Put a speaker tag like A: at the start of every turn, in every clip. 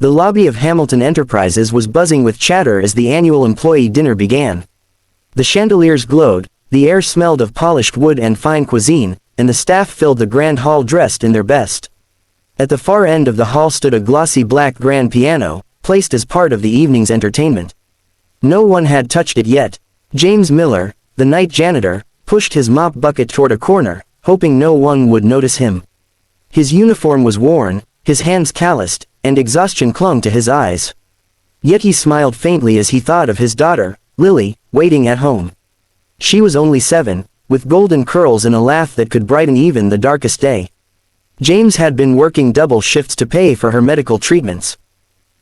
A: The lobby of Hamilton Enterprises was buzzing with chatter as the annual employee dinner began. The chandeliers glowed, the air smelled of polished wood and fine cuisine, and the staff filled the grand hall dressed in their best. At the far end of the hall stood a glossy black grand piano, placed as part of the evening's entertainment. No one had touched it yet. James Miller, the night janitor, pushed his mop bucket toward a corner, hoping no one would notice him. His uniform was worn, his hands calloused, and exhaustion clung to his eyes. Yet he smiled faintly as he thought of his daughter, Lily, waiting at home. She was only 7, with golden curls and a laugh that could brighten even the darkest day. James had been working double shifts to pay for her medical treatments.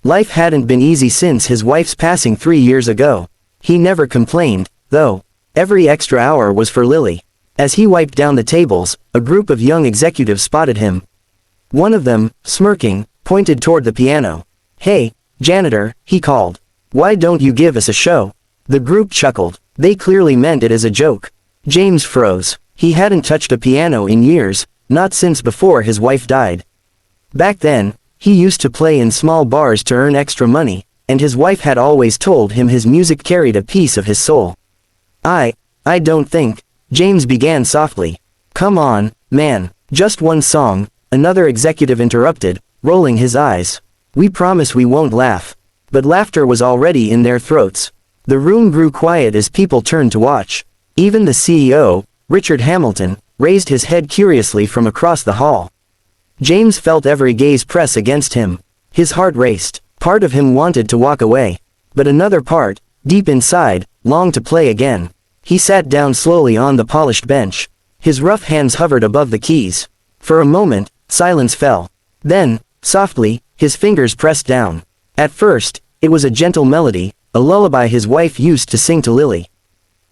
A: Life hadn't been easy since his wife's passing 3 years ago. He never complained, though. Every extra hour was for Lily. As he wiped down the tables, a group of young executives spotted him. One of them, smirking, pointed toward the piano. "Hey, janitor," he called. "Why don't you give us a show?" The group chuckled. They clearly meant it as a joke. James froze. He hadn't touched a piano in years, not since before his wife died. Back then, he used to play in small bars to earn extra money, and his wife had always told him his music carried a piece of his soul. I don't think," James began softly. "Come on, man, just one song," another executive interrupted, rolling his eyes. "We promise we won't laugh." But laughter was already in their throats. The room grew quiet as people turned to watch. Even the CEO, Richard Hamilton, raised his head curiously from across the hall. James felt every gaze press against him. His heart raced. Part of him wanted to walk away. But another part, deep inside, longed to play again. He sat down slowly on the polished bench. His rough hands hovered above the keys. For a moment, silence fell. Then, softly, his fingers pressed down. At first, it was a gentle melody, a lullaby his wife used to sing to Lily.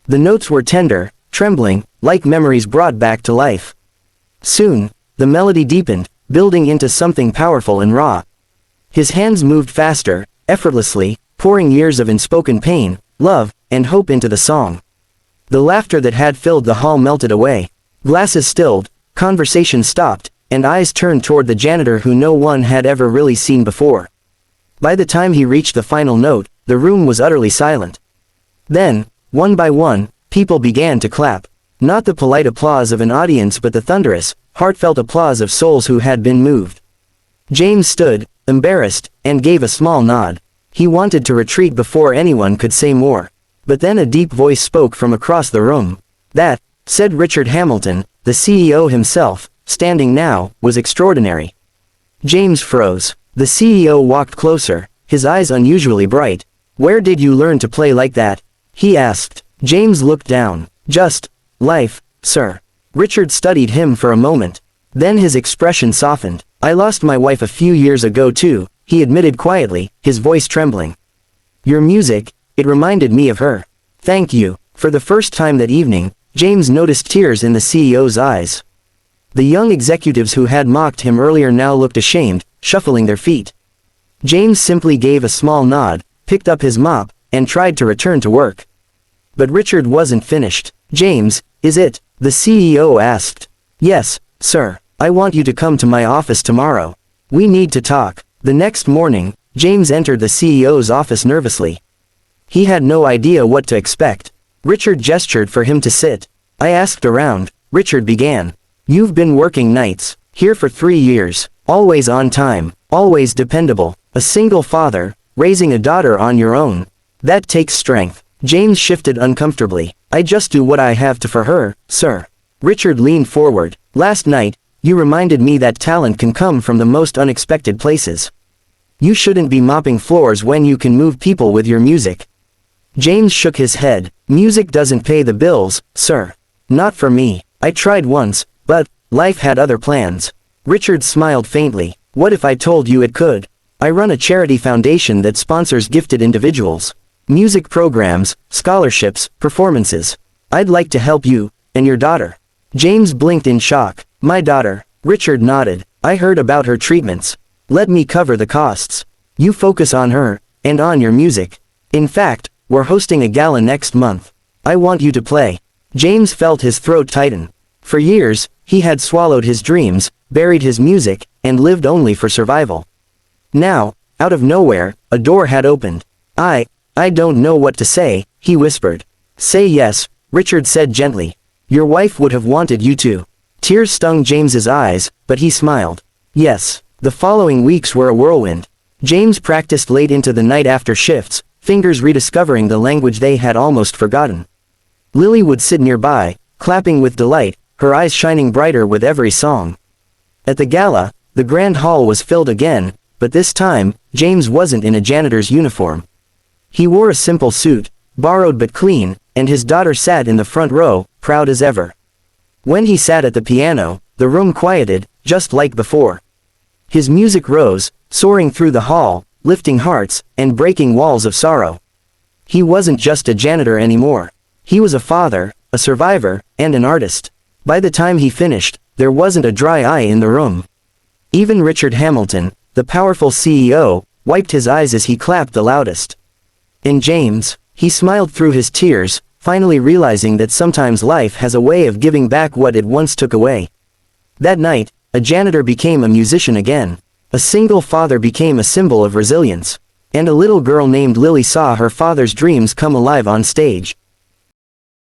A: The notes were tender, trembling, like memories brought back to life. Soon, the melody deepened, building into something powerful and raw. His hands moved faster, effortlessly, pouring years of unspoken pain, love, and hope into the song. The laughter that had filled the hall melted away. Glasses stilled, conversation stopped, and eyes turned toward the janitor who no one had ever really seen before. By the time he reached the final note, the room was utterly silent. Then, one by one, people began to clap. Not the polite applause of an audience but the thunderous, heartfelt applause of souls who had been moved. James stood, embarrassed, and gave a small nod. He wanted to retreat before anyone could say more. But then a deep voice spoke from across the room. "That," said Richard Hamilton, the CEO himself, standing now, "was extraordinary." James froze. The CEO walked closer, his eyes unusually bright. "Where did you learn to play like that?" he asked. James looked down. "Just life, sir." Richard studied him for a moment. Then his expression softened. "I lost my wife a few years ago too," he admitted quietly, his voice trembling. "Your music, it reminded me of her." "Thank you." For the first time that evening, James noticed tears in the CEO's eyes. The young executives who had mocked him earlier now looked ashamed, shuffling their feet. James simply gave a small nod, picked up his mop, and tried to return to work. But Richard wasn't finished. "James, is it?" the CEO asked. "Yes, sir. I want you to come to my office tomorrow. We need to talk." The next morning, James entered the CEO's office nervously. He had no idea what to expect. Richard gestured for him to sit. "I asked around," Richard began. "You've been working nights, here for 3 years, always on time, always dependable, a single father, raising a daughter on your own. That takes strength." James shifted uncomfortably. "I just do what I have to for her, sir." Richard leaned forward. "Last night, you reminded me that talent can come from the most unexpected places. You shouldn't be mopping floors when you can move people with your music." James shook his head. "Music doesn't pay the bills, sir. Not for me. I tried once, but life had other plans." Richard smiled faintly. "What if I told you it could? I run a charity foundation that sponsors gifted individuals. Music programs, scholarships, performances. I'd like to help you, and your daughter." James blinked in shock. "My daughter?" Richard nodded. "I heard about her treatments. Let me cover the costs. You focus on her, and on your music. In fact, we're hosting a gala next month. I want you to play." James felt his throat tighten. For years, he had swallowed his dreams, buried his music, and lived only for survival. Now, out of nowhere, a door had opened. I don't know what to say," he whispered. "Say yes," Richard said gently. "Your wife would have wanted you to." Tears stung James's eyes, but he smiled. Yes. The following weeks were a whirlwind. James practiced late into the night after shifts, fingers rediscovering the language they had almost forgotten. Lily would sit nearby, clapping with delight, her eyes shining brighter with every song. At the gala, the grand hall was filled again, but this time, James wasn't in a janitor's uniform. He wore a simple suit, borrowed but clean, and his daughter sat in the front row, proud as ever. When he sat at the piano, the room quieted, just like before. His music rose, soaring through the hall, lifting hearts, and breaking walls of sorrow. He wasn't just a janitor anymore. He was a father, a survivor, and an artist. By the time he finished, there wasn't a dry eye in the room. Even Richard Hamilton, the powerful CEO, wiped his eyes as he clapped the loudest. And James, he smiled through his tears, finally realizing that sometimes life has a way of giving back what it once took away. That night, a janitor became a musician again. A single father became a symbol of resilience. And a little girl named Lily saw her father's dreams come alive on stage.